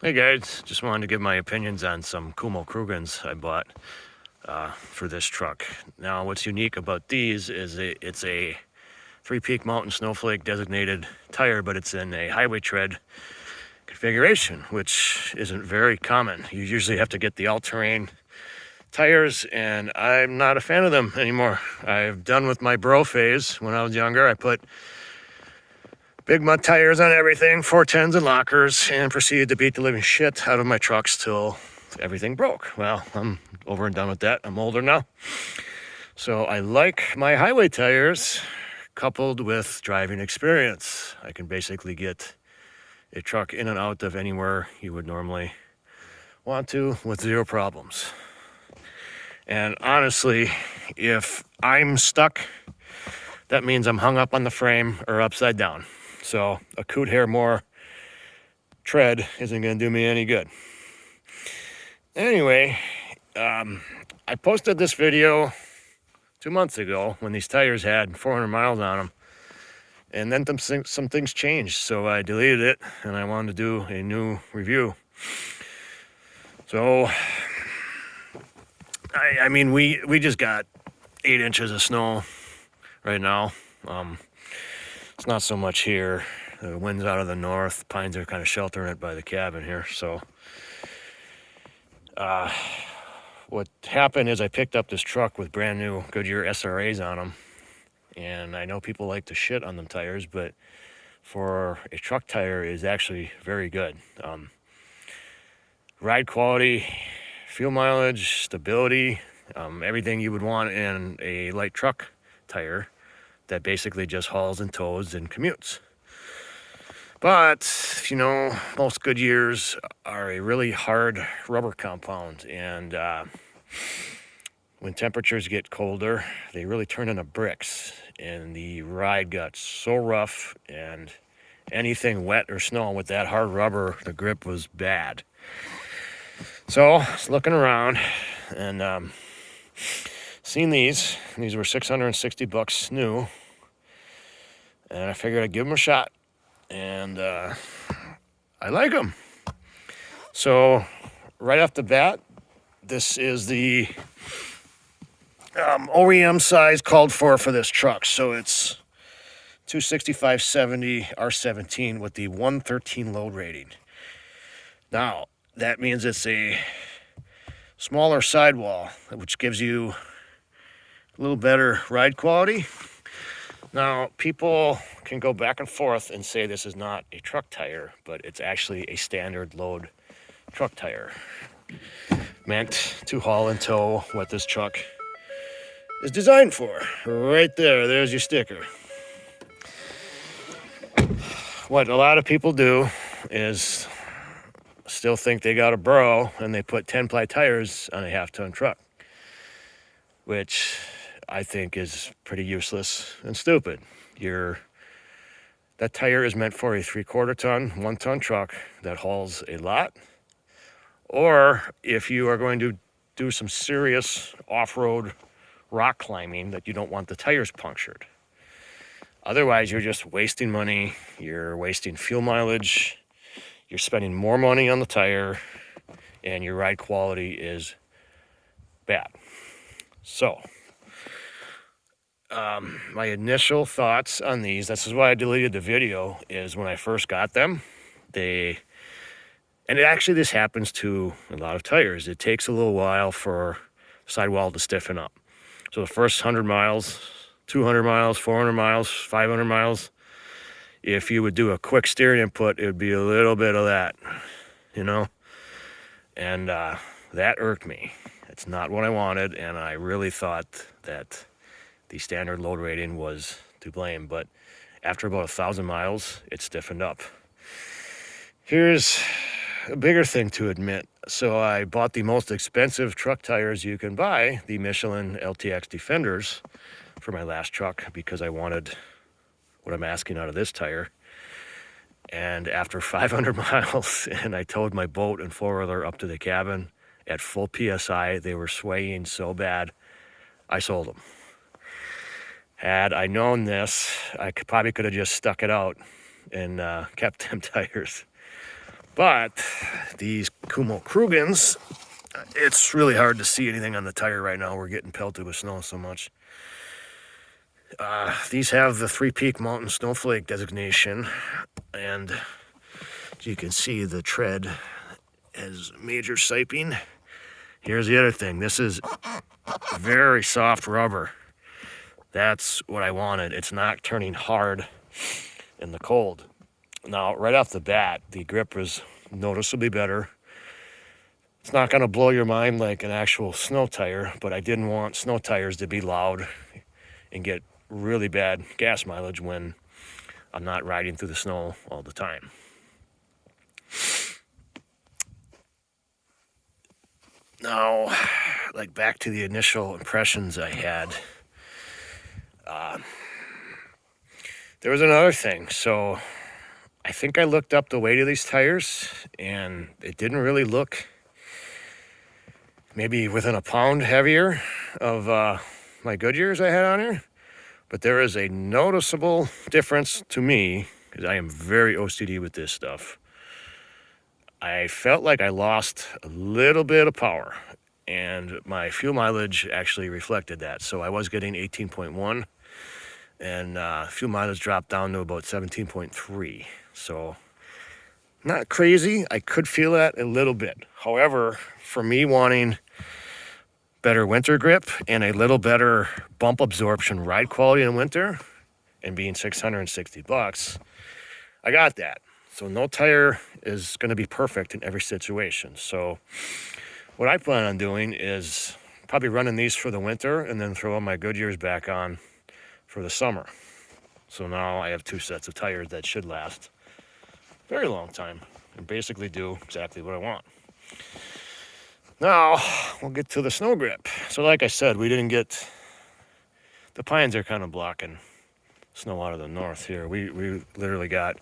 Hey guys, just wanted to give my opinions on some Kuhmo Crugens I bought for this truck. Now, what's unique about these is it's a three-peak mountain snowflake designated tire, but it's in a highway tread configuration, which isn't very common. You usually have to get the all-terrain tires, and I'm not a fan of them anymore. I've done with my bro phase. When I was younger, I put big mud tires on everything, 410s and lockers, and proceeded to beat the living shit out of my trucks till everything broke. Well, I'm over and done with that. I'm older now. So I like my highway tires coupled with driving experience. I can basically get a truck in and out of anywhere you would normally want to with zero problems. And honestly, if I'm stuck, that means I'm hung up on the frame or upside down. So a coot hair more tread isn't going to do me any good. Anyway, I posted this video 2 months ago when these tires had 400 miles on them, and then some things changed, so I deleted it and I wanted to do a new review. So I mean, we just got 8 inches of snow right now. It's not so much here. The wind's out of the north. Pines are kind of sheltering it by the cabin here. So what happened is I picked up this truck with brand new Goodyear SRAs on them. And I know people like to shit on them tires, but for a truck tire is actually very good. Ride quality, fuel mileage, stability, everything you would want in a light truck tire that basically just hauls and tows and commutes. But, you know, most Goodyears are a really hard rubber compound, and when temperatures get colder, they really turn into bricks, and the ride got so rough, and anything wet or snow with that hard rubber, the grip was bad. So I was looking around and seen these. These were $660 new, and I figured I'd give them a shot, and I like them. So right off the bat, this is the OEM size called for this truck. So it's 265/70 R17 with the 113 load rating. Now, that means it's a smaller sidewall, which gives you a little better ride quality. Now, people can go back and forth and say this is not a truck tire, but it's actually a standard load truck tire meant to haul and tow what this truck is designed for. Right there, there's your sticker. What a lot of people do is still think they got a bro and they put 10-ply tires on a half-ton truck, which I think is pretty useless and stupid. That tire is meant for a 3/4 ton, 1-ton truck that hauls a lot, or if you are going to do some serious off-road rock climbing that you don't want the tires punctured. Otherwise, you're just wasting money, you're wasting fuel mileage, you're spending more money on the tire, and your ride quality is bad. So, my initial thoughts on these, this is why I deleted the video, is when I first got them, and this happens to a lot of tires. It takes a little while for the sidewall to stiffen up. So the first 100 miles, 200 miles, 400 miles, 500 miles, if you would do a quick steering input, it would be a little bit of that, you know? And that irked me. It's not what I wanted, and I really thought that the standard load rating was to blame, but after about 1,000 miles, it stiffened up. Here's a bigger thing to admit. So I bought the most expensive truck tires you can buy, the Michelin LTX Defenders, for my last truck because I wanted what I'm asking out of this tire. And after 500 miles, and I towed my boat and four-wheeler up to the cabin at full PSI, they were swaying so bad, I sold them. Had I known this, I probably could have just stuck it out and kept them tires. But these Kuhmo Crugens, it's really hard to see anything on the tire right now. We're getting pelted with snow so much. These have the 3-peak mountain snowflake designation, and as you can see, the tread has major siping. Here's the other thing. This is very soft rubber. That's what I wanted. It's not turning hard in the cold. Now, right off the bat, the grip is noticeably better. It's not going to blow your mind like an actual snow tire, but I didn't want snow tires to be loud and get really bad gas mileage when I'm not riding through the snow all the time. Now, like back to the initial impressions I had, there was another thing. So I think I looked up the weight of these tires, and it didn't really look maybe within a pound heavier of my Goodyears I had on here. But there is a noticeable difference to me, because I am very OCD with this stuff. I felt like I lost a little bit of power, and my fuel mileage actually reflected that. So I was getting 18.1, and fuel mileage dropped down to about 17.3. So not crazy. I could feel that a little bit. However, for me wanting better winter grip and a little better bump absorption ride quality in winter, and being $660, I got that. So no tire is going to be perfect in every situation. So what I plan on doing is probably running these for the winter and then throw my Goodyears back on for the summer. So now I have 2 sets of tires that should last a very long time and basically do exactly what I want. Now, we'll get to the snow grip. So like I said, we didn't get, the pines are kind of blocking snow out of the north here. We literally got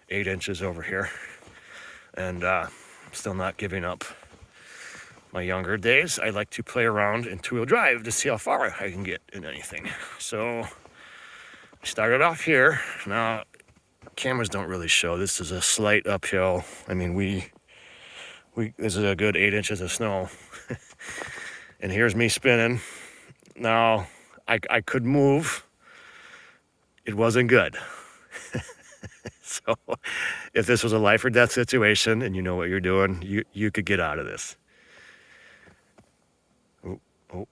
8 inches over here, and still not giving up my younger days. I like to play around in 2-wheel drive to see how far I can get in anything. So I started off here. Now, cameras don't really show. This is a slight uphill. I mean, this is a good 8 inches of snow. And here's me spinning. Now, I could move. It wasn't good. So if this was a life or death situation and you know what you're doing, you could get out of this. Oh,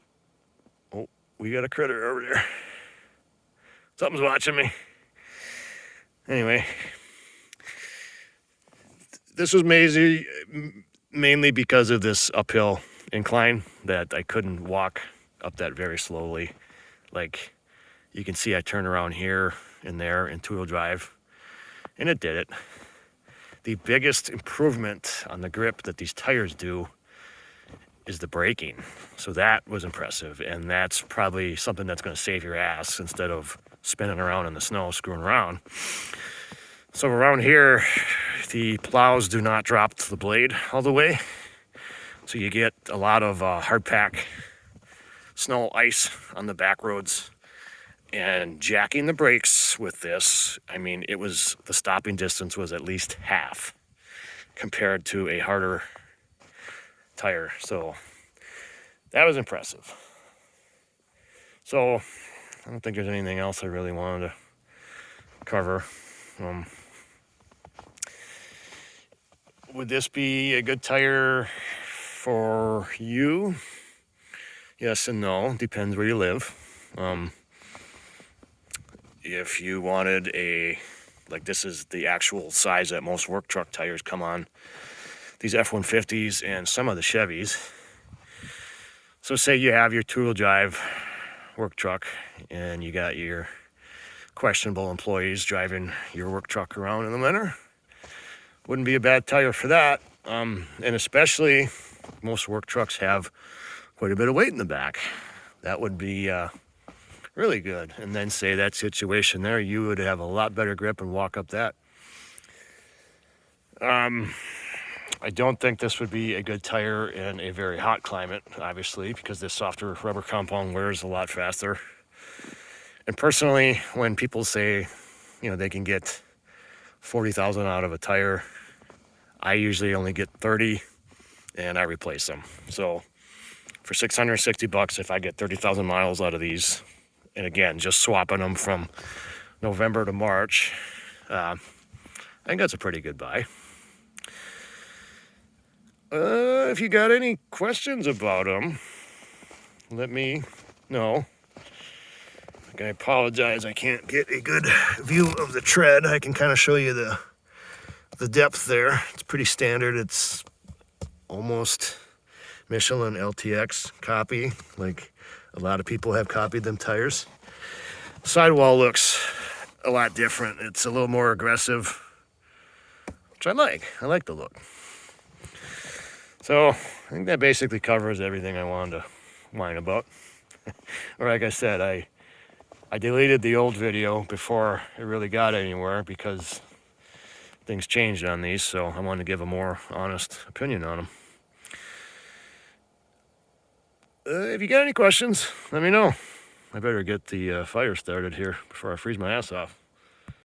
we got a critter over there. Something's watching me. Anyway, this was mainly because of this uphill incline that I couldn't walk up that very slowly. Like you can see, I turn around here and there in 2-wheel drive, and it did it. The biggest improvement on the grip that these tires do is the braking. So that was impressive, and that's probably something that's going to save your ass instead of spinning around in the snow, screwing around. So around here, the plows do not drop the blade all the way. So you get a lot of hard pack snow, ice on the back roads. And jacking the brakes with this, I mean, the stopping distance was at least half compared to a harder tire. So that was impressive. So I don't think there's anything else I really wanted to cover. Would this be a good tire for you? Yes and no. Depends where you live. If you wanted this is the actual size that most work truck tires come on, these F-150s and some of the Chevys. So say you have your 2-wheel drive work truck and you got your questionable employees driving your work truck around in the winter. Wouldn't be a bad tire for that. And especially most work trucks have quite a bit of weight in the back. That would be really good. And then say that situation there, you would have a lot better grip and walk up that. I don't think this would be a good tire in a very hot climate, obviously, because this softer rubber compound wears a lot faster. And personally, when people say, they can get 40,000 out of a tire, I usually only get 30 and I replace them. So for 660 bucks, if I get 30,000 miles out of these, and again, just swapping them from November to March, I think that's a pretty good buy. If you got any questions about them, let me know. I apologize, I can't get a good view of the tread. I can kind of show you the depth there. It's pretty standard. It's almost Michelin LTX copy, like a lot of people have copied them tires. Sidewall looks a lot different. It's a little more aggressive, which I like. I like the look. So I think that basically covers everything I wanted to whine about. Or like I said, I deleted the old video before it really got anywhere because things changed on these, so I wanted to give a more honest opinion on them. If you got any questions, let me know. I better get the fire started here before I freeze my ass off.